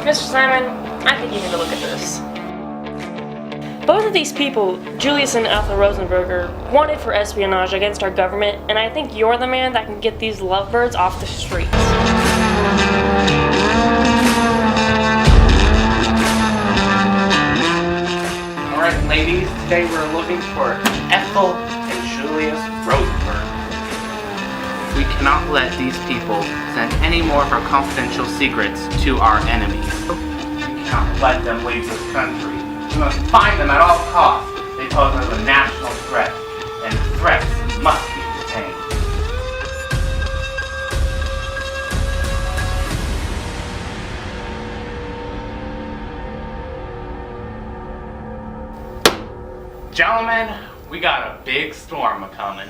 Mr. Simon, I think you need to look at this. Both of these people, Julius and Ethel Rosenberg, are wanted for espionage against our government, and I think you're the man that can get these lovebirds off the streets. Alright, ladies, today we're looking for Ethel and Julius Rosenberg. We cannot let these people send any more of our confidential secrets to our enemies. We cannot let them leave this country. We must find them at all costs. They pose as a national threat, and threats must be contained. Gentlemen, we got a big storm a-coming.